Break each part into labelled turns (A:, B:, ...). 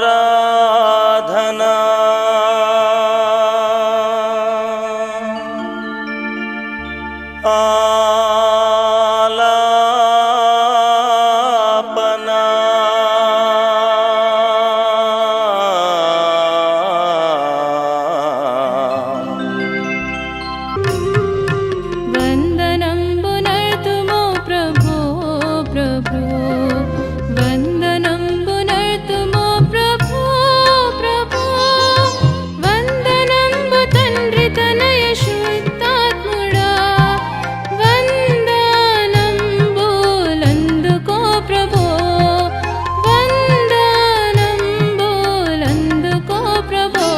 A: ఆరాధనా ఆలాపనా
B: వందనంబునర్తుము ప్రభో ప్రభో వందనంబునర్తుము ప్రభో ప్రభో వందనంబు తండ్రి తనయ శుద్ధాత్ముడా వందనంబులందుకో ప్రభో వందనంబులందుకో ప్రభో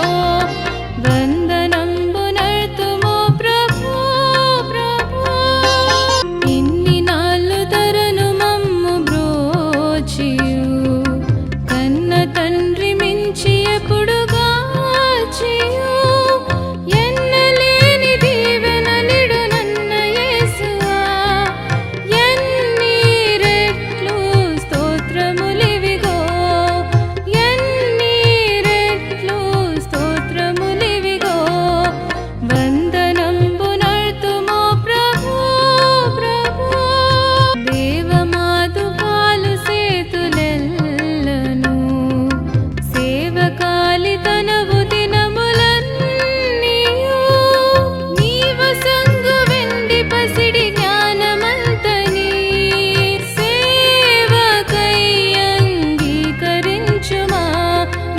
B: వందనంబునర్తుము ప్రభో ప్రభో ఇన్ని నాళ్ళు ధరను మమ్ము బ్రోచియు కన్న తండ్రి మించి ఎప్పుడుగాచియు ఎన్నలేని దీవెనలిడు నన్న యేసువా ఎన్ని రెట్లు స్తోత్రములివిగో ఎన్ని రెట్లు స్తోత్రములివిగో వందనంబునర్తుము ప్రభో ప్రభో దేవమాతు పాలు సేతులెల్లను సేవకాలి తనవు దినములన్నీయు నీవ సంగు వెండి పసిడి జ్ఞానమంతని సేవకై అంగీకరించుమా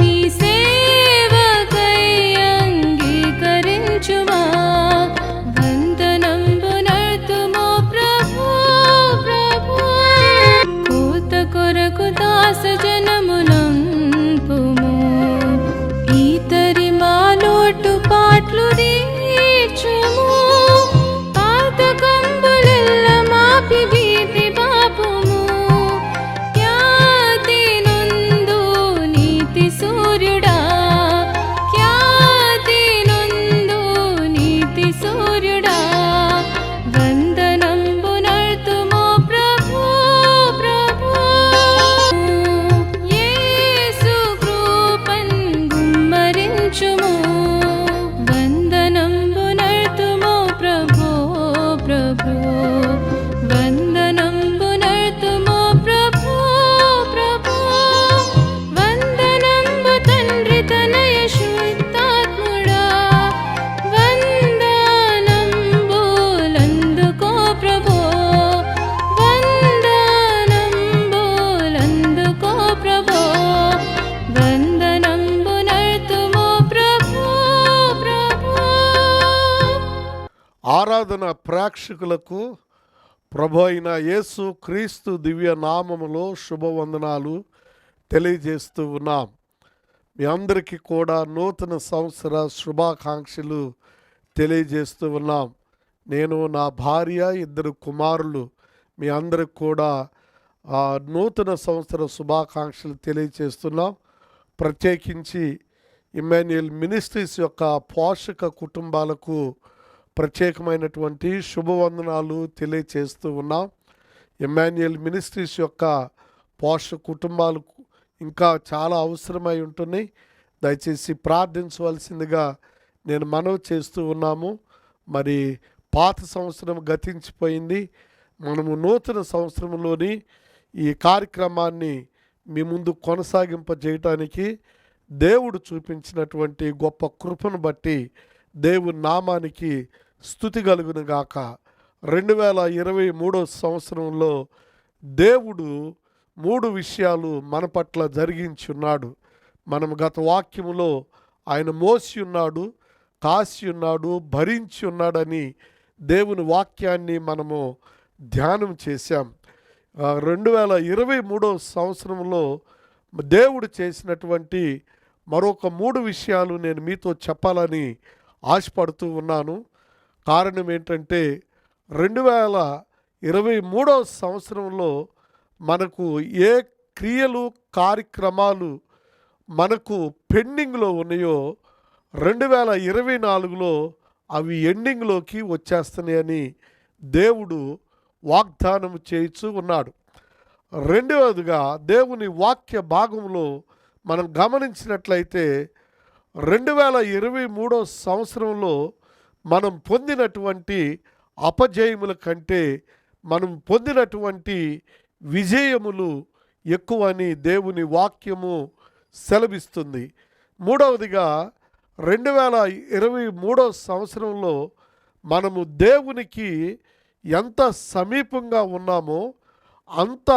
B: నీ సేవకై అంగీకరించుమా వందనంబునర్తుము ప్రభో ప్రభో కూత కొరకు దాస జనమునంపుము ఈతరి మాలోటు పాట్లు తీర్చుము పాతకంబులెల్ల మాపి భీతి పాపుము ఖ్యాతి నొందు నీతి సూర్యుడా ఖ్యాతి నొందు నీతి సూర్యుడా వందనంబునర్తుము ప్రభో ప్రభో యేసు కృపన్ గుమ్మరించుము వందనంబునర్తుము ప్రభో ప్రభో వందనంబునర్తుము ప్రభో ప్రభో వందనంబు తండ్రి తనయ శుద్ధాత్ముడా వందనంబులందుకో ప్రభో వందనంబులందుకో ప్రభో వందనంబునర్తుము ప్రభో ప్రభో
C: ఆరాధన ప్రేక్షకులకు ప్రభు అయిన యేసు క్రీస్తు దివ్య నామములో శుభవందనాలు తెలియజేస్తూ ఉన్నాం. మీ అందరికీ కూడా నూతన సంవత్సర శుభాకాంక్షలు తెలియజేస్తూ ఉన్నాం. నేను నా భార్య 2 కుమారులు మీ అందరికి కూడా నూతన సంవత్సర శుభాకాంక్షలు తెలియజేస్తున్నాం. ప్రత్యేకించి ఇమ్మాన్యుయల్ మినిస్ట్రీస్ యొక్క పోషక కుటుంబాలకు ప్రత్యేకమైనటువంటి శుభవందనాలు తెలియచేస్తూ ఉన్నాం. ఇమ్మాన్యుయల్ మినిస్ట్రీస్ యొక్క పోషక కుటుంబాలకు ఇంకా చాలా అవసరమై ఉంటున్నాయి. దయచేసి ప్రార్థించవలసిందిగా నేను మనవి చేస్తూ ఉన్నాము. మరి పాత సంవత్సరం గతించిపోయింది. మనము నూతన సంవత్సరంలోని ఈ కార్యక్రమాన్ని మీ ముందు కొనసాగింపజేయటానికి దేవుడు చూపించినటువంటి గొప్ప కృపను బట్టి దేవుని నామానికి స్తుతి కలుగును గాక. 2023 సంవత్సరంలో దేవుడు 3 విషయాలు మన పట్ల జరిగించున్నాడు. మనం గత వాక్యములో ఆయన మోసి ఉన్నాడు, కాసి ఉన్నాడు, భరించి ఉన్నాడని దేవుని వాక్యాన్ని మనము ధ్యానం చేశాం. 2023 సంవత్సరంలో దేవుడు చేసినటువంటి మరొక 3 విషయాలు నేను మీతో చెప్పాలని ఆశపడుతూ ఉన్నాను. కారణం ఏంటంటే 2023 సంవత్సరంలో మనకు ఏ క్రియలు కార్యక్రమాలు మనకు పెండింగ్లో ఉన్నాయో 2024లో అవి ఎండింగ్లోకి వచ్చేస్తున్నాయని దేవుడు వాగ్దానం చేయిచూ ఉన్నాడు. రెండవదిగా దేవుని వాక్య భాగంలో మనం గమనించినట్లయితే 2023 సంవత్సరంలో మనం పొందినటువంటి అపజయముల కంటే మనం పొందినటువంటి విజయములు ఎక్కువని దేవుని వాక్యము సెలవిస్తుంది. మూడవదిగా 2023 సంవత్సరంలో మనము దేవునికి ఎంత సమీపంగా ఉన్నామో అంత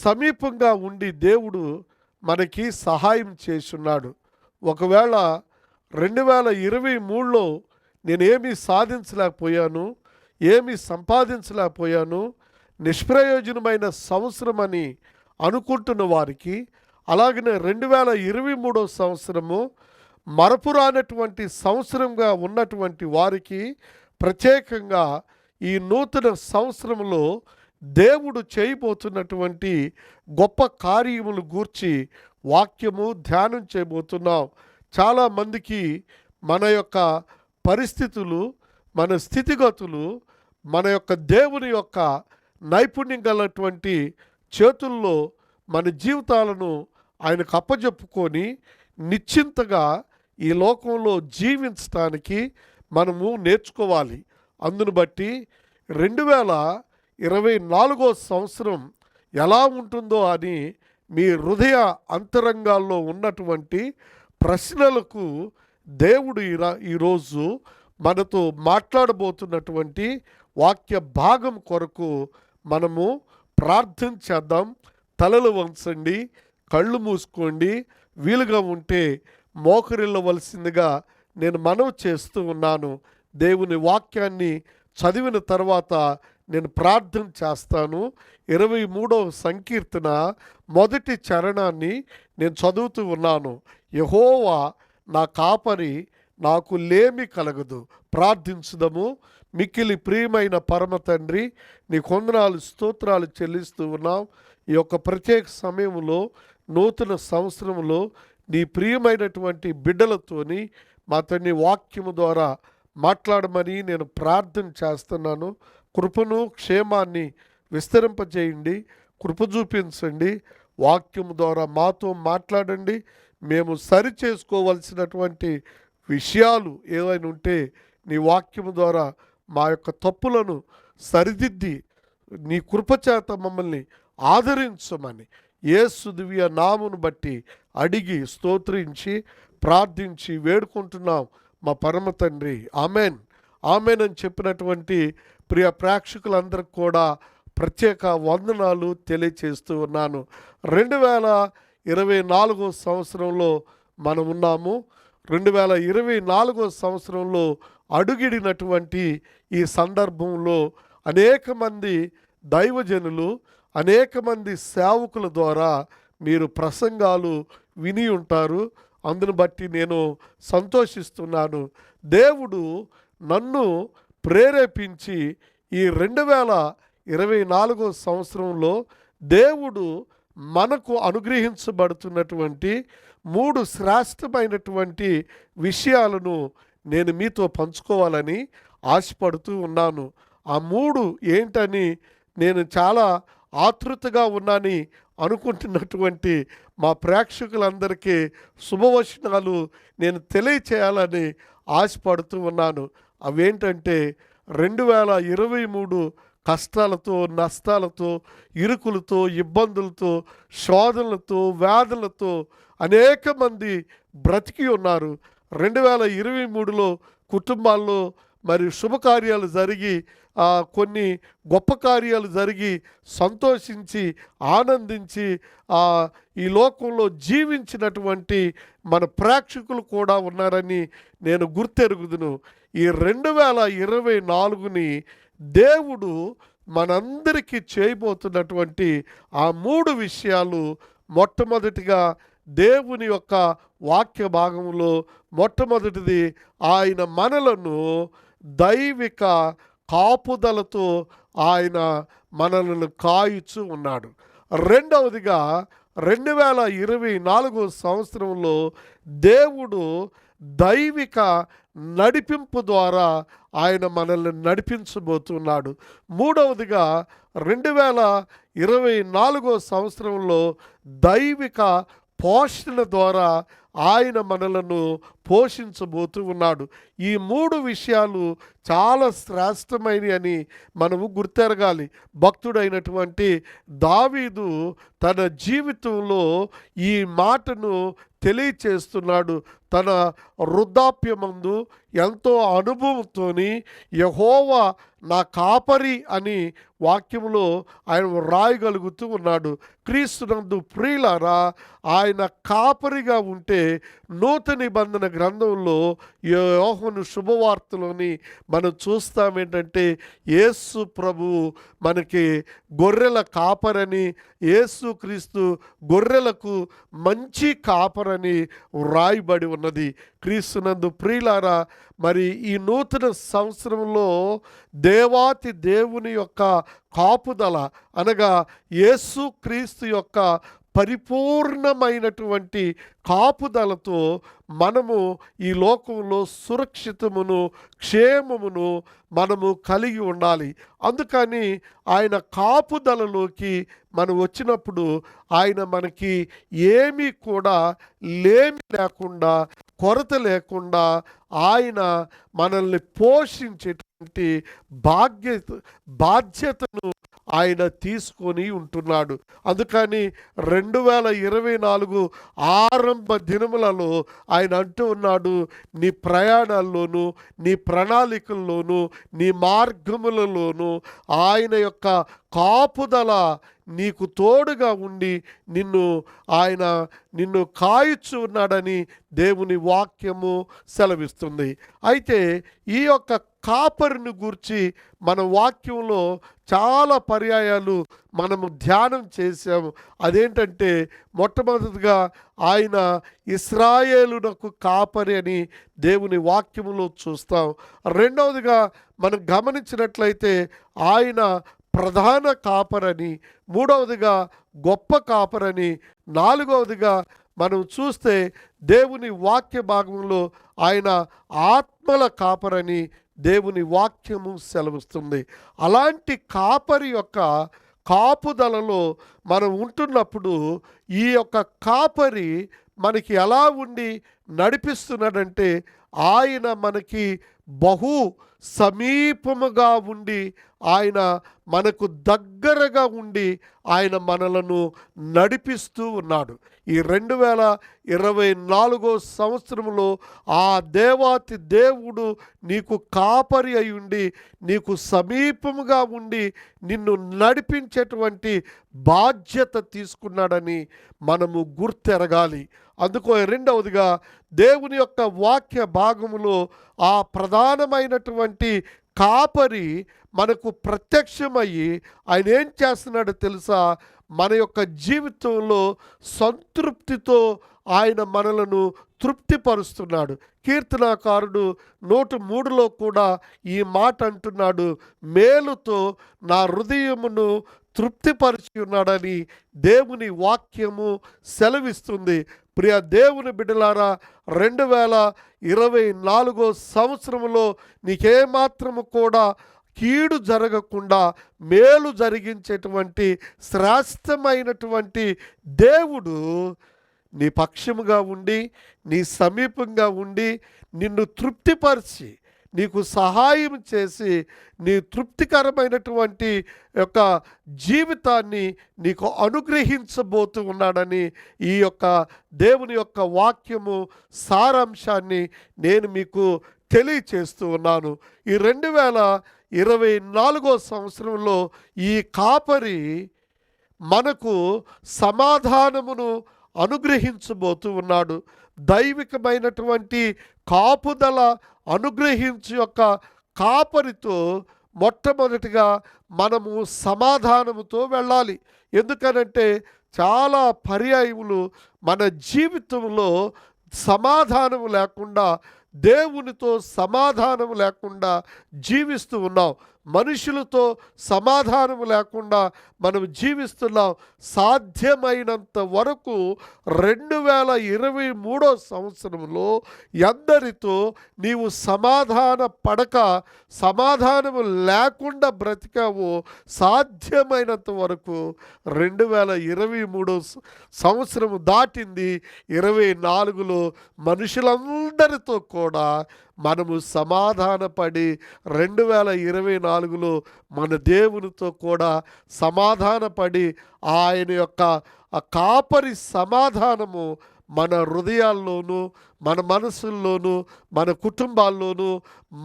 C: సమీపంగా ఉండి దేవుడు మనకి సహాయం చేస్తున్నాడు. ఒకవేళ 2023లో నేనేమీ సాధించలేకపోయాను, ఏమీ సంపాదించలేకపోయాను, నిష్ప్రయోజనమైన సంవత్సరం అని అనుకుంటున్న వారికి, అలాగనే 2023 సంవత్సరము మరపురానటువంటి సంవత్సరంగా ఉన్నటువంటి వారికి ప్రత్యేకంగా ఈ నూతన సంవత్సరంలో దేవుడు చేయబోతున్నటువంటి గొప్ప కార్యములు గూర్చి వాక్యము ధ్యానం చేయబోతున్నాం. చాలామందికి మన యొక్క పరిస్థితులు, మన స్థితిగతులు, మన యొక్క దేవుని యొక్క నైపుణ్యం గలటువంటి చేతుల్లో మన జీవితాలను ఆయనకు అప్పజెప్పుకొని నిశ్చింతగా ఈ లోకంలో జీవించడానికి మనము నేర్చుకోవాలి. అందును బట్టి 2024 సంవత్సరం ఎలా ఉంటుందో అని మీ హృదయ అంతరంగాల్లో ఉన్నటువంటి ప్రశ్నలకు దేవుడు ఈరోజు మనతో మాట్లాడబోతున్నటువంటి వాక్య భాగం కొరకు మనము ప్రార్థన చేద్దాం. తలలు వంచండి, కళ్ళు మూసుకోండి, వీలుగా ఉంటే మోకరిల్లవలసిందిగా నేను మనవి చేస్తూ ఉన్నాను. దేవుని వాక్యాన్ని చదివిన తర్వాత నేను ప్రార్థన చేస్తాను. 23వ సంకీర్తన మొదటి చరణాన్ని నేను చదువుతూ ఉన్నాను. యెహోవా నా కాపరి, నాకు లేమి కలగదు. ప్రార్థించుదము. మిక్కిలి ప్రియమైన పరమ తండ్రి, నీ కొందనాలు స్తోత్రాలు చెల్లిస్తూ ఉన్నాం. ఈ యొక్క ప్రత్యేక సమయంలో నూతన సంవత్సరంలో నీ ప్రియమైనటువంటి బిడ్డలతోని మా తండ్రి వాక్యము ద్వారా మాట్లాడమని నేను ప్రార్థన చేస్తున్నాను. కృపను క్షేమాన్ని విస్తరింపజేయండి, కృప చూపించండి. వాక్యము ద్వారా మాతో మాట్లాడండి. మేము సరి చేసుకోవలసినటువంటి విషయాలు ఏవైనా ఉంటే నీ వాక్యము ద్వారా మా యొక్క తప్పులను సరిదిద్ది నీ కృపచేత మమ్మల్ని ఆదరించమని యేసు దివ్య నామమును బట్టి అడిగి స్తోత్రించి ప్రార్థించి వేడుకుంటున్నాం మా పరమ తండ్రి. ఆమెన్, ఆమెన్ అని చెప్పినటువంటి ప్రియ ప్రేక్షకులందరికీ కూడా ప్రత్యేక వందనాలు తెలియచేస్తూ ఉన్నాను. 2024 సంవత్సరంలో మనం ఉన్నాము. 2024 సంవత్సరంలో అడుగిడినటువంటి ఈ సందర్భంలో అనేక మంది దైవజనులు, అనేక మంది సేవకుల ద్వారా మీరు ప్రసంగాలు విని ఉంటారు. అందును బట్టి నేను సంతోషిస్తున్నాను. దేవుడు నన్ను ప్రేరేపించి ఈ 2024 సంవత్సరంలో దేవుడు మనకు అనుగ్రహించబడుతున్నటువంటి 3 శ్రేష్టమైనటువంటి విషయాలను నేను మీతో పంచుకోవాలని ఆశపడుతూ ఉన్నాను. ఆ 3 ఏంటని నేను చాలా ఆతృతగా ఉన్నానని అనుకుంటున్నటువంటి మా ప్రేక్షకులందరికీ శుభవచనాలు నేను తెలియచేయాలని ఆశపడుతూ ఉన్నాను. అవేంటంటే 2023 కష్టాలతో, నష్టాలతో, ఇరుకులతో, ఇబ్బందులతో, శోధనలతో, వ్యాధులతో అనేక మంది బ్రతికి ఉన్నారు. 2023లో కుటుంబాల్లో మరి శుభకార్యాలు జరిగి, కొన్ని గొప్ప కార్యాలు జరిగి సంతోషించి ఆనందించి ఈ లోకంలో జీవించినటువంటి మన ప్రేక్షకులు కూడా ఉన్నారని నేను గుర్తెరుగుదును. ఈ 2024ని దేవుడు మనందరికీ చేయబోతున్నటువంటి ఆ 3 విషయాలు, మొట్టమొదటిగా దేవుని యొక్క వాక్య భాగంలో మొట్టమొదటిది ఆయన మనలను దైవిక కాపుదలతో ఆయన మనలను కాయుచు ఉన్నాడు. రెండవదిగా 2024 సంవత్సరంలో దేవుడు దైవిక నడిపింపు ద్వారా ఆయన మనల్ని నడిపించబోతున్నాడు. మూడవదిగా 2024 సంవత్సరంలో దైవిక పోషణ ద్వారా ఆయన మనలను పోషించబోతూ ఉన్నాడు. ఈ 3 విషయాలు చాలా శ్రేష్టమైనవి అని మనము గుర్తెరగాలి. భక్తుడైనటువంటి దావీదు తన జీవితంలో ఈ మాటను తెలియచేస్తున్నాడు. తన వృద్ధాప్యమందు ఎంతో అనుభవంతోని యెహోవా నా కాపరి అని వాక్యములో ఆయన రాయగలుగుతూ ఉన్నాడు. క్రీస్తునందు ప్రియులారా, ఆయన కాపరిగా ఉంటే నూతన నిబంధన గ్రంథంలో యోహాను శుభవార్తలోని మనం చూస్తామేంటంటే యేసు ప్రభువు మనకి గొర్రెల కాపరని, యేసు క్రీస్తు గొర్రెలకు మంచి కాపరని వ్రాయబడి ఉన్నది. క్రీస్తునందు ప్రియులారా, మరి ఈ నూతన సంవత్సరంలో దేవాతి దేవుని యొక్క కాపుదల అనగా యేసు క్రీస్తు యొక్క పరిపూర్ణమైనటువంటి కాపుదలతో మనము ఈ లోకంలో సురక్షితమును క్షేమమును మనము కలిగి ఉండాలి. అందుకని ఆయన కాపుదలలోకి మనం వచ్చినప్పుడు ఆయన మనకి ఏమీ కూడా లేమి లేకుండా, కొరత లేకుండా ఆయన మనల్ని పోషించేటువంటి బాధ్యతను ఆయన తీసుకొని ఉంటున్నాడు. అందుకని 2024 ఆరంభ దినములలో ఆయన అంటూ ఉన్నాడు, నీ ప్రయాణాల్లోనూ, నీ ప్రణాళికల్లోనూ, నీ మార్గములలోనూ ఆయన యొక్క కాపుదల నీకు తోడుగా ఉండి నిన్ను కాయుచు ఉన్నాడని దేవుని వాక్యము సెలవిస్తుంది. అయితే ఈ యొక్క కాపరిని గూర్చి మన వాక్యంలో చాలా పర్యాయాలు మనము ధ్యానం చేసాము. అదేంటంటే మొట్టమొదటిగా ఆయన ఇశ్రాయేలునకు కాపరి అని దేవుని వాక్యములో చూస్తాం. రెండవదిగా మనం గమనించినట్లయితే ఆయన ప్రధాన కాపరని, మూడవదిగా గొప్ప కాపరని, నాలుగవదిగా మనం చూస్తే దేవుని వాక్య భాగంలో ఆయన ఆత్మల కాపరని దేవుని వాక్యము సెలవిస్తుంది. అలాంటి కాపరి యొక్క కాపుదలలో మనం ఉంటున్నప్పుడు ఈ యొక్క కాపరి మనకి ఎలా ఉండి నడిపిస్తున్నాడంటే ఆయన మనకి బహు సమీపముగా ఉండి ఆయన మనకు దగ్గరగా ఉండి ఆయన మనలను నడిపిస్తూ ఉన్నాడు. ఈ 2024 సంవత్సరంలో ఆ దేవాతి దేవుడు నీకు కాపరి అయి ఉండి నీకు సమీపముగా ఉండి నిన్ను నడిపించేటువంటి బాధ్యత తీసుకున్నాడని మనము గుర్తెరగాలి. అందుకో రెండవదిగా దేవుని యొక్క వాక్య భాగములో ఆ ప్రధానమైనటువంటి కాపరి మనకు ప్రత్యక్షమయ్యి ఆయన ఏం చేస్తున్నాడో తెలుసా? మన యొక్క జీవితంలో సంతృప్తితో ఆయన మనలను తృప్తిపరుస్తున్నాడు. కీర్తనాకారుడు 103లో కూడా ఈ మాట అంటున్నాడు, మేలుతో నా హృదయమును తృప్తిపరిచి ఉన్నాడని దేవుని వాక్యము సెలవిస్తుంది. ప్రియ దేవుని బిడ్డలారా, 2024 సంవత్సరంలో నీకేమాత్రము కూడా కీడు జరగకుండా మేలు జరిగించేటువంటి శ్రేష్టమైనటువంటి దేవుడు నీ పక్షముగా ఉండి నీ సమీపంగా ఉండి నిన్ను తృప్తిపరిచి నీకు సహాయం చేసి నీ తృప్తికరమైనటువంటి యొక్క జీవితాన్ని నీకు అనుగ్రహించబోతూ ఉన్నాడని ఈ యొక్క దేవుని యొక్క వాక్యము సారాంశాన్ని నేను మీకు తెలియచేస్తూ ఉన్నాను. ఈ 2024 సంవత్సరంలో ఈ కాపరి మనకు సమాధానమును అనుగ్రహించబోతూ ఉన్నాడు. దైవికమైనటువంటి కాపుదల అనుగ్రహించు యొక్క కాపరితో మొట్టమొదటిగా మనము సమాధానముతో వెళ్ళాలి. ఎందుకనంటే చాలా పర్యాయములు మన జీవితంలో సమాధానము లేకుండా, దేవునితో సమాధానం లేకుండా జీవిస్తూ ఉన్నాం. మనుషులతో సమాధానం లేకుండా మనం జీవిస్తున్నాం. సాధ్యమైనంత వరకు 2023 సంవత్సరంలో ఎందరితో నీవు సమాధాన పడక సమాధానము లేకుండా బ్రతికావో సాధ్యమైనంత వరకు 2023 సంవత్సరం దాటింది. 24లో మనుషులందరితో కూడా మనము సమాధానపడి 2024లో మన దేవునితో కూడా సమాధానపడి ఆయన యొక్క ఆ కాపరి సమాధానము మన హృదయాల్లోనూ మన మనసుల్లోనూ మన కుటుంబాల్లోనూ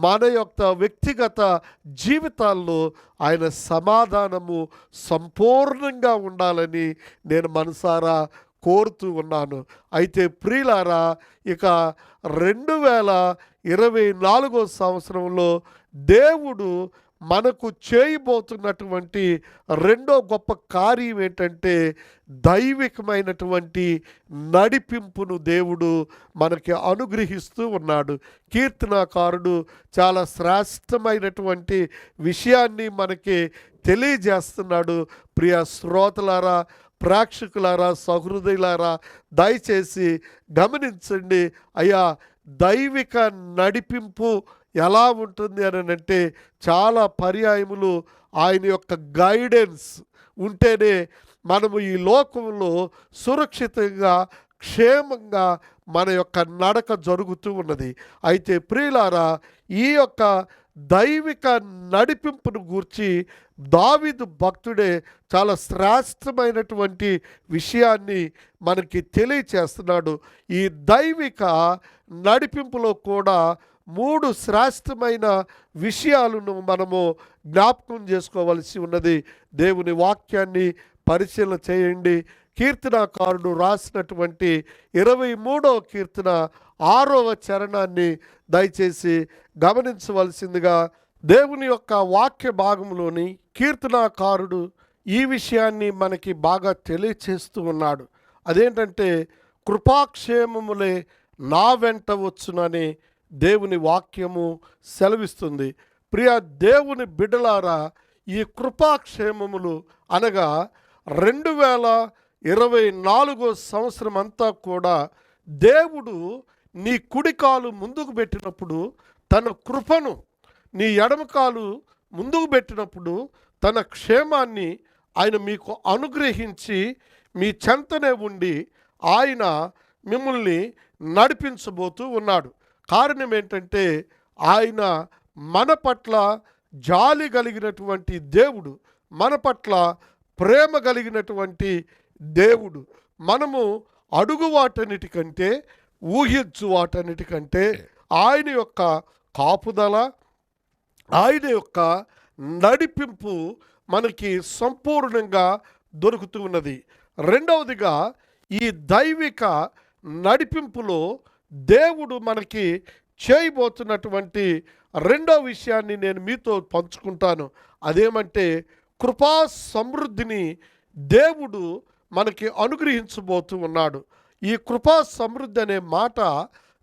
C: మన యొక్క వ్యక్తిగత జీవితాల్లో ఆయన సమాధానము సంపూర్ణంగా ఉండాలని నేను మనసారా కోరుతూ ఉన్నాను. అయితే ప్రియులారా, ఇక 2024 సంవత్సరంలో దేవుడు మనకు చేయబోతున్నటువంటి రెండో గొప్ప కార్యం ఏంటంటే దైవికమైనటువంటి నడిపింపును దేవుడు మనకి అనుగ్రహిస్తూ ఉన్నాడు. కీర్తనాకారుడు చాలా శ్రేష్టమైనటువంటి విషయాన్ని మనకి తెలియజేస్తున్నాడు. ప్రియ శ్రోతలారా, ప్రేక్షకులారా, సహృదయులారా, దయచేసి గమనించండి. అయ్యా, దైవిక నడిపింపు ఎలా ఉంటుంది అని అంటే చాలా పర్యాయములు ఆయన యొక్క గైడెన్స్ ఉంటేనే మనము ఈ లోకంలో సురక్షితంగా క్షేమంగా మన యొక్క నడక జరుగుతూ ఉన్నది. అయితే ప్రియులారా, ఈ యొక్క దైవిక నడిపింపును గూర్చి దావీదు భక్తుడే చాలా శ్రేష్టమైనటువంటి విషయాన్ని మనకి తెలియచేస్తున్నాడు. ఈ దైవిక నడిపింపులో కూడా 3 శ్రేష్టమైన విషయాలను మనము జ్ఞాపకం చేసుకోవలసి ఉన్నది. దేవుని వాక్యాన్ని పరిశీలన చేయండి. కీర్తనాకారుడు రాసినటువంటి 23వ కీర్తన 6వ చరణాన్ని దయచేసి గమనించవలసిందిగా దేవుని యొక్క వాక్య భాగంలోని కీర్తనాకారుడు ఈ విషయాన్ని మనకి బాగా తెలియచేస్తూ ఉన్నాడు. అదేంటంటే, కృపాక్షేమములే నా వెంట వచ్చునని దేవుని వాక్యము సెలవిస్తుంది. ప్రియ దేవుని బిడ్డలారా, ఈ కృపాక్షేమములు అనగా 2024 సంవత్సరం అంతా కూడా దేవుడు నీ కుడికాలు ముందుకు పెట్టినప్పుడు తన కృపను, నీ ఎడమకాలు ముందుకు పెట్టినప్పుడు తన క్షేమాన్ని ఆయన మీకు అనుగ్రహించి మీ చెంతనే ఉండి ఆయన మిమ్మల్ని నడిపించబోతూ ఉన్నాడు. కారణం ఏంటంటే, ఆయన మన పట్ల జాలి కలిగినటువంటి దేవుడు, మన పట్ల ప్రేమ కలిగినటువంటి దేవుడు. మనము అడుగు వాటన్నిటికంటే, ఊహించు వాటన్నిటికంటే ఆయన యొక్క కాపుదల, ఆయన యొక్క నడిపింపు మనకి సంపూర్ణంగా దొరుకుతూ ఉన్నది. రెండవదిగా, ఈ దైవిక నడిపింపులో దేవుడు మనకి చేయబోతున్నటువంటి రెండో విషయాన్ని నేను మీతో పంచుకుంటాను. అదేమంటే, కృపా సమృద్ధిని దేవుడు మనకి అనుగ్రహించబోతూ ఉన్నాడు. ఈ కృపా సమృద్ధి అనే మాట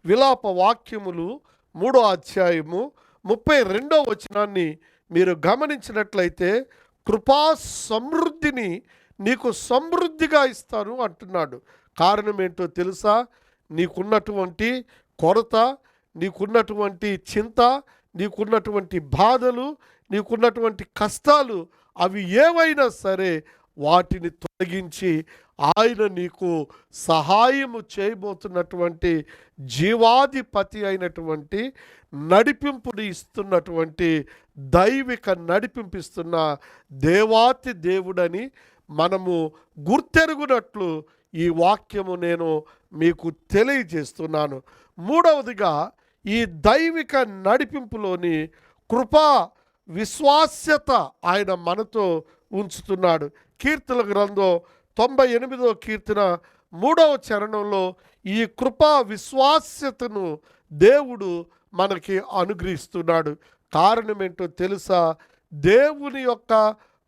C: విలాప వాక్యములు 3వ అధ్యాయము 32వ వచనాన్ని మీరు గమనించినట్లయితే, కృపా సమృద్ధిని నీకు సమృద్ధిగా ఇస్తాను అంటున్నాడు. కారణం ఏంటో తెలుసా? నీకున్నటువంటి కొరత, నీకున్నటువంటి చింత, నీకున్నటువంటి బాధలు, నీకున్నటువంటి కష్టాలు అవి ఏవైనా సరే వాటిని తొలగించి ఆయన నీకు సహాయము చేయబోతున్నటువంటి జీవాధిపతి అయినటువంటి నడిపింపుని ఇస్తున్నటువంటి దైవిక నడిపింపిస్తున్న దేవాతి దేవుడని మనము గుర్తెరుగునట్లు ఈ వాక్యము నేను మీకు తెలియజేస్తున్నాను. మూడవదిగా, ఈ దైవిక నడిపింపులోని కృపా విశ్వాస్యత ఆయన మనతో ఉంచుతున్నాడు. కీర్తన గ్రంథం 98వ కీర్తన 3వ చరణంలో ఈ కృపా విశ్వాస్యతను దేవుడు మనకి అనుగ్రహిస్తున్నాడు. కారణం ఏంటో తెలుసా? దేవుని యొక్క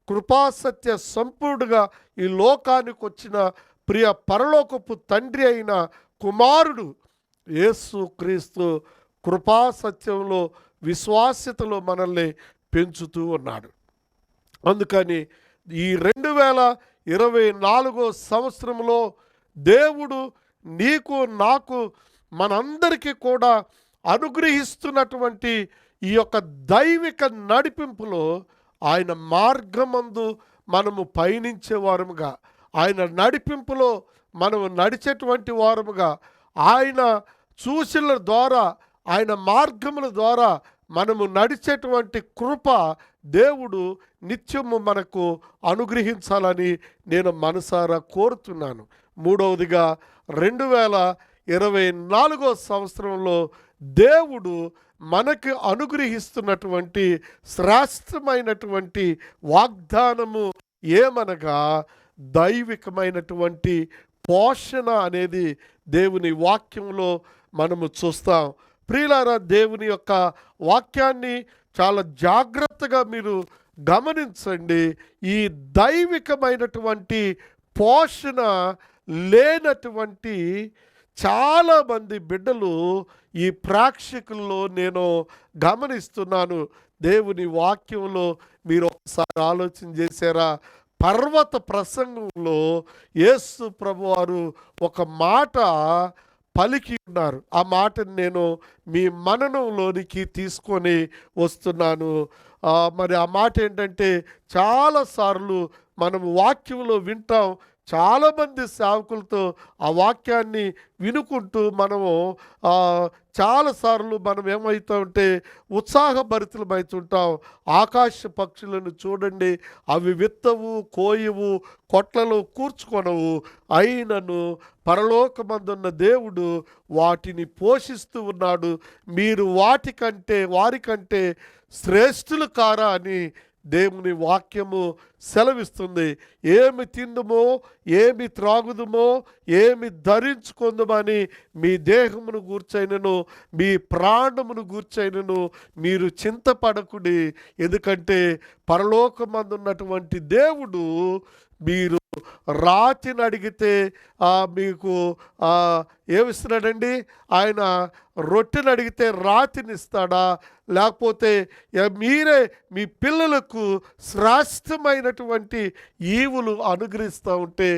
C: కృపాసత్య సంపూర్ణగా ఈ లోకానికి వచ్చిన ప్రియ పరలోకపు తండ్రి అయిన కుమారుడు యేసు క్రీస్తు కృపాసత్యంలో విశ్వాస్యతలో మనల్ని పెంచుతూ ఉన్నాడు. అందుకని ఈ 2024 సంవత్సరంలో దేవుడు నీకు నాకు మనందరికీ కూడా అనుగ్రహిస్తున్నటువంటి ఈ యొక్క దైవిక నడిపింపులో ఆయన మార్గమందు మనము పయనించే వారముగా, ఆయన నడిపింపులో మనము నడిచేటువంటి వారముగా, ఆయన సూచనల ద్వారా, ఆయన మార్గముల ద్వారా మనము నడిచేటువంటి కృప దేవుడు నిత్యము మనకు అనుగ్రహించాలని నేను మనసారా కోరుతున్నాను. మూడవదిగా 2024 సంవత్సరంలో దేవుడు మనకి అనుగ్రహిస్తున్నటువంటి శ్రేష్టమైనటువంటి వాగ్దానము ఏమనగా దైవికమైనటువంటి పోషణ అనేది దేవుని వాక్యంలో మనము చూస్తాం. ప్రియులారా, దేవుని యొక్క వాక్యాన్ని చాలా జాగ్రత్తగా మీరు గమనించండి. ఈ దైవికమైనటువంటి పోషణ లేనటువంటి చాలామంది బిడ్డలు ఈ ప్రేక్షకుల్లో నేను గమనిస్తున్నాను. దేవుని వాక్యంలో మీరు ఒకసారి ఆలోచన చేశారా? పర్వత ప్రసంగంలో యేసు ప్రభువారు ఒక మాట పలికి ఉన్నారు. ఆ మాటను నేను మీ మననంలోనికి తీసుకొని వస్తున్నాను. మరి ఆ మాట ఏంటంటే, చాలాసార్లు మనం వాక్యంలో వింటాం. చాలామంది సేవకులతో ఆ వాక్యాన్ని వినుకుంటూ మనము చాలాసార్లు మనం ఏమవుతామంటే ఉత్సాహభరితులమవుతుంటాం. ఆకాశ పక్షులను చూడండి, అవి విత్తవు, కోయవు, కొట్లలో కూర్చుకొనవు, అయినను పరలోకమందున్న దేవుడు వాటిని పోషిస్తూ ఉన్నాడు. మీరు వారికంటే శ్రేష్ఠులు కారా అని దేవుని వాక్యము సెలవిస్తుంది. ఏమి తిందుమో, ఏమి త్రాగుదుమో, ఏమి ధరించుకుందుమని మీ దేహమును గూర్చైనను మీ ప్రాణమును గూర్చైనను మీరు చింతపడకుడి. ఎందుకంటే పరలోకమందున్నటువంటి దేవుడు మీరు రాతిని అడిగితే మీకు ఏమిస్తున్నాడండి? ఆయన రొట్టెని అడిగితే రాతిని ఇస్తాడా? లేకపోతే మీరే మీ పిల్లలకు శ్రేష్టమైనటువంటి ఈవులు అనుగ్రహిస్తూ ఉంటే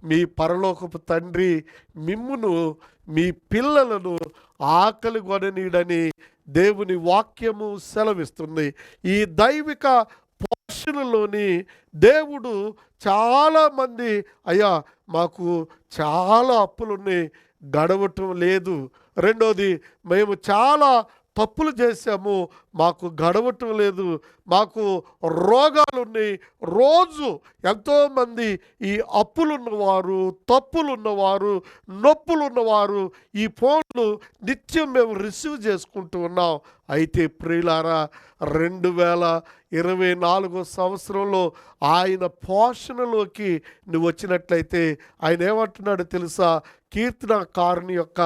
C: మీ పరలోకపు తండ్రి మిమ్మును, మీ పిల్లలను ఆకలి కొననీడని దేవుని వాక్యము సెలవిస్తుంది. ఈ దైవిక పోషణలోని దేవుడు చాలామంది, అయ్యా మాకు చాలా అప్పులున్నాయి, గడవటం లేదు. రెండోది, మేము చాలా తప్పులు చేశాము, మాకు గడవటం లేదు, మాకు రోగాలు ఉన్నాయి. రోజు ఎంతోమంది ఈ అప్పులున్నవారు, తప్పులున్నవారు, నొప్పులున్నవారు ఈ ఫోన్లు నిత్యం మేము రిసీవ్ చేసుకుంటూ ఉన్నాం. అయితే ప్రియులారా, 2024 సంవత్సరంలో ఆయన పోషణలోకి నువ్వు వచ్చినట్లయితే ఆయన ఏమంటున్నాడో తెలుసా? కీర్తనకారుని యొక్క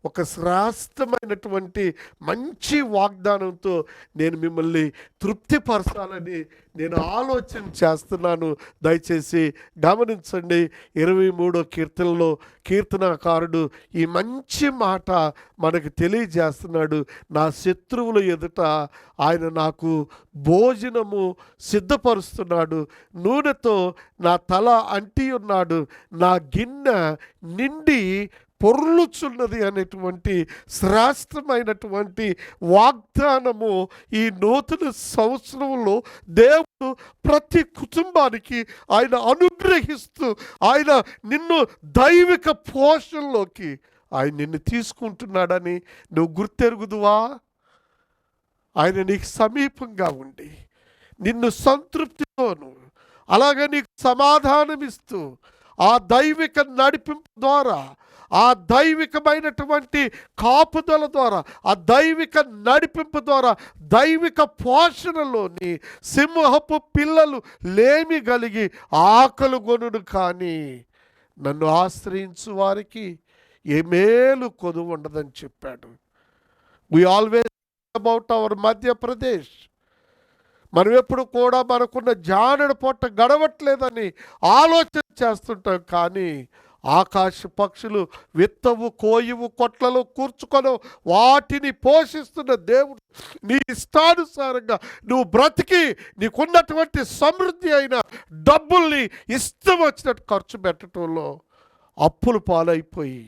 C: ఒక శ్రేష్టమైనటువంటి మంచి వాగ్దానంతో నేను మిమ్మల్ని తృప్తిపరచాలని నేను ఆలోచన చేస్తున్నాను. దయచేసి గమనించండి. 23వ కీర్తనలో కీర్తనకారుడు ఈ మంచి మాట మనకు తెలియజేస్తున్నాడు. నా శత్రువుల ఎదుట ఆయన నాకు భోజనము సిద్ధపరుస్తున్నాడు, నూనెతో నా తల అంటి ఉన్నాడు, నా గిన్నె నిండి పొర్లుచున్నది అనేటువంటి శ్రేష్టమైనటువంటి వాగ్దానము ఈ నూతన సంవత్సరంలో దేవుడు ప్రతి కుటుంబానికి ఆయన అనుగ్రహిస్తూ, ఆయన నిన్ను దైవిక పోషణలోకి ఆయన నిన్ను తీసుకుంటున్నాడని నువ్వు గుర్తెరుగుదువా? ఆయన నీకు సమీపంగా ఉండి నిన్ను సంతృప్తితోను, అలాగే నీకు సమాధానం ఇస్తూ, ఆ దైవిక నడిపింపు ద్వారా, ఆ దైవికమైనటువంటి కాపుదల ద్వారా, ఆ దైవిక నడిపింపు ద్వారా, దైవిక పోషణలోని సింహపు పిల్లలు లేమి కలిగి ఆకలి గొనుడు కానీ నన్ను ఆశ్రయించు వారికి ఏ మేలు కొదువు ఉండదని చెప్పాడు. We always about our Madhya Pradesh. మనం ఎప్పుడు కూడా మనకున్న జానెడు పొట్ట గడవట్లేదని ఆలోచన చేస్తుంటాం. కానీ ఆకాశ పక్షులు విత్తవు, కోయువు, కొట్లలో కూర్చుకొను, వాటిని పోషిస్తున్న దేవుడు. నీ ఇష్టానుసారంగా నువ్వు బ్రతికి నీకున్నటువంటి సమృద్ధి అయిన డబ్బుల్ని ఇష్టం వచ్చినట్టు ఖర్చు పెట్టడంలో అప్పులు పాలైపోయి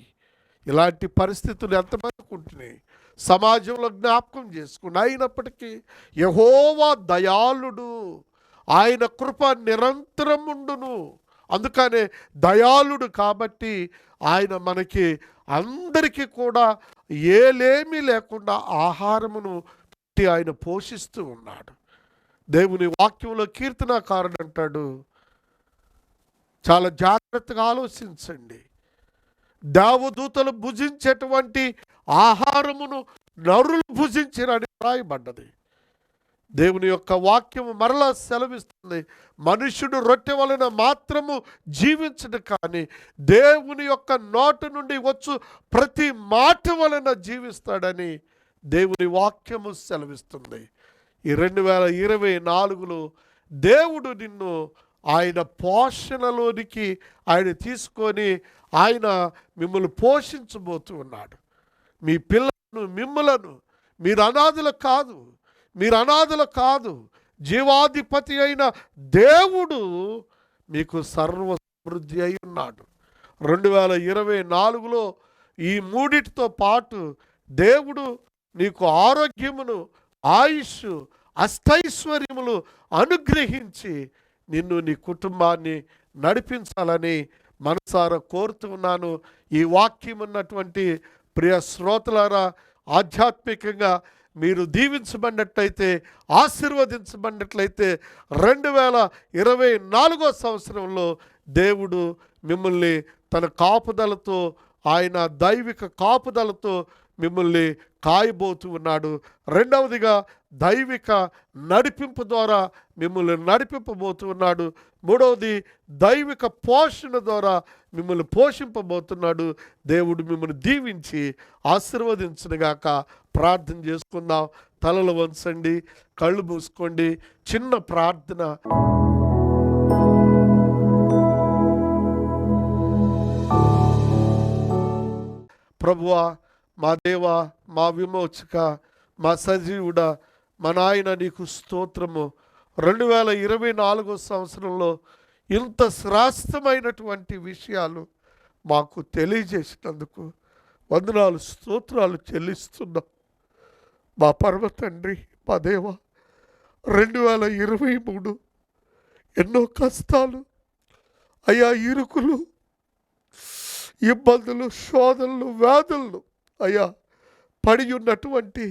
C: ఇలాంటి పరిస్థితులు ఎంతమందికి ఉంటున్నాయి సమాజంలో జ్ఞాపకం చేసుకుని. అయినప్పటికీ యెహోవా దయాళుడు, ఆయన కృప నిరంతరం ఉండును. అందుకనే దయాళుడు కాబట్టి ఆయన మనకి అందరికీ కూడా ఏలేమీ లేకుండా ఆహారమును పెట్టి ఆయన పోషిస్తూ ఉన్నాడు. దేవుని వాక్యంలో కీర్తనాకారుడు అంటాడు, చాలా జాగ్రత్తగా ఆలోచించండి, దేవదూతలు భుజించేటువంటి ఆహారమును నరులు భుజించిరని రాయబడ్డది. దేవుని యొక్క వాక్యము మరలా సెలవిస్తుంది, మనుషుడు రొట్టె వలన మాత్రము జీవించడు కానీ దేవుని యొక్క నోటి నుండి వచ్చు ప్రతి మాట వలన జీవిస్తాడని దేవుని వాక్యము సెలవిస్తుంది. ఈ 2024లో దేవుడు నిన్ను ఆయన పోషణలోనికి ఆయన తీసుకొని ఆయన మిమ్మల్ని పోషించబోతూ ఉన్నాడు. మీ పిల్లలను, మిమ్మలను, మీరు అనాథులు కాదు, జీవాధిపతి అయిన దేవుడు మీకు సర్వ సమృద్ధి అయి ఉన్నాడు. 2024లో ఈ మూడిటితో పాటు దేవుడు నీకు ఆరోగ్యమును, ఆయుష్, అష్టైశ్వర్యములు అనుగ్రహించి నిన్ను, నీ కుటుంబాన్ని నడిపించాలని మనసారా కోరుతున్నాను. ఈ వాక్యం ఉన్నటువంటి ప్రియ శ్రోతలారా, ఆధ్యాత్మికంగా మీరు దీవించబడినట్లయితే, ఆశీర్వదించబడినట్లయితే 2024 సంవత్సరంలో దేవుడు మిమ్మల్ని తన కాపుదలతో, ఆయన దైవిక కాపుదలతో మిమ్మల్ని కాయబోతూ ఉన్నాడు. రెండవదిగా దైవిక నడిపింపు ద్వారా మిమ్మల్ని నడిపింపబోతూ ఉన్నాడు. మూడవది దైవిక పోషణ ద్వారా మిమ్మల్ని పోషింపబోతున్నాడు. దేవుడు మిమ్మల్ని దీవించి ఆశీర్వదించునుగాక. ప్రార్థన చేసుకుందాం. తలలు వంచండి, కళ్ళు మూసుకోండి. చిన్న ప్రార్థన. ప్రభువా, మా దేవా, మా విమోచక, మా సజీవుడా, మా నాయన, నీకు స్తోత్రము. 2024 సంవత్సరంలో ఇంత శ్రేష్టమైనటువంటి విషయాలు మాకు తెలియజేసినందుకు వందనాలు, స్తోత్రాలు చెల్లిస్తున్నాం. మా పరమ తండ్రి, మా దేవ, 2023 ఎన్నో కష్టాలు అయ్యా, ఇరుకులు, ఇబ్బందులు, శోధనలు, వ్యాధులను అయ్యా పడి ఉన్నటువంటి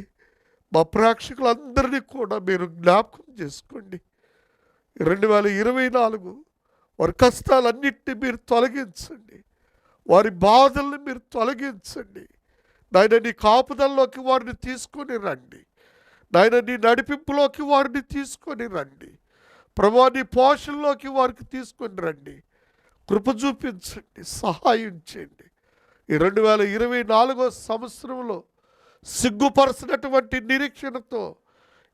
C: మా ప్రేక్షకులందరినీ కూడా మీరు జ్ఞాపకం చేసుకోండి. 2024 వారి కష్టాలన్నింటినీ మీరు తొలగించండి, వారి బాధల్ని మీరు తొలగించండి. నాయన, నీ కాపుదల్లోకి వారిని తీసుకొని రండి. నాయన, నీ నడిపింపులోకి వారిని తీసుకొని రండి. ప్రభువా, నీ పోషణలోకి వారికి తీసుకొని రండి. కృప చూపించండి, సహాయం చేయండి. ఈ 2024 సంవత్సరంలో సిగ్గుపరచినటువంటి నిరీక్షణతో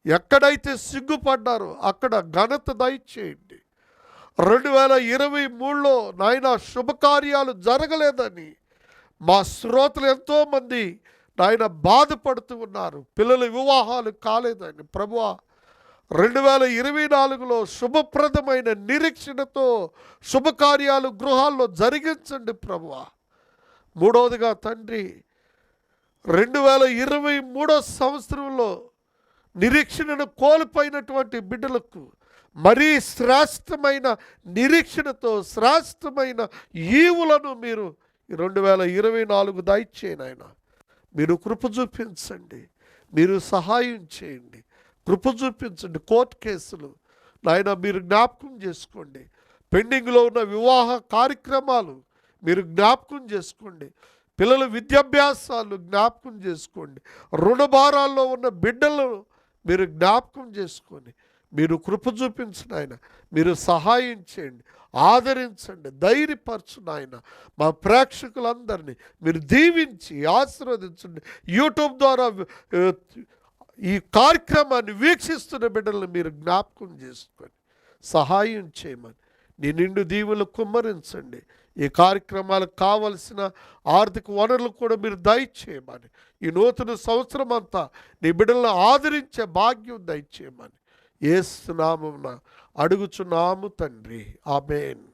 C: ఎక్కడైతే సిగ్గుపడ్డారో అక్కడ ఘనత దయచేయండి. 2023లో నాయన శుభకార్యాలు జరగలేదని మా శ్రోతలు ఎంతోమంది నాయన బాధపడుతూ ఉన్నారు. పిల్లల వివాహాలు కాలేదని ప్రభువా, 2024లో శుభప్రదమైన నిరీక్షణతో శుభకార్యాలు గృహాల్లో జరిగించండి ప్రభువా. మూడవదిగా తండ్రి, 2023 సంవత్సరంలో నిరీక్షణను కోల్పోయినటువంటి బిడ్డలకు మరీ శ్రేష్టమైన నిరీక్షణతో శ్రేష్టమైన ఈవులను మీరు 2024 దయచేయండి. ఆయన మీరు కృప చూపించండి, మీరు సహాయం చేయండి, కృప చూపించండి. కోర్టు కేసులు నాయన మీరు జ్ఞాపకం చేసుకోండి. పెండింగ్లో ఉన్న వివాహ కార్యక్రమాలు మీరు జ్ఞాపకం చేసుకోండి. పిల్లల విద్యాభ్యాసాలు జ్ఞాపకం చేసుకోండి. రుణభారాల్లో ఉన్న బిడ్డలను మీరు జ్ఞాపకం చేసుకొని మీరు కృప చూపించిన ఆయన, మీరు సహాయం చేయండి, ఆదరించండి, ధైర్యపరచు నాయన. మా ప్రేక్షకులందరినీ మీరు దీవించి ఆశీర్వదించండి. యూట్యూబ్ ద్వారా ఈ కార్యక్రమాన్ని వీక్షిస్తున్న బిడ్డలను మీరు జ్ఞాపకం చేసుకొని సహాయం చేయమని నీ నిండు దీవులు కుమ్మరించండి. ఈ కార్యక్రమాలకు కావలసిన ఆర్థిక వనరులు కూడా మీరు దయచేయమని, ఈ నూతన సంవత్సరం అంతా నీ బిడ్డలను ఆదరించే భాగ్యం దయచేయమని యేసు నామమున అడుగుచున్నాము తండ్రి. ఆమేన్.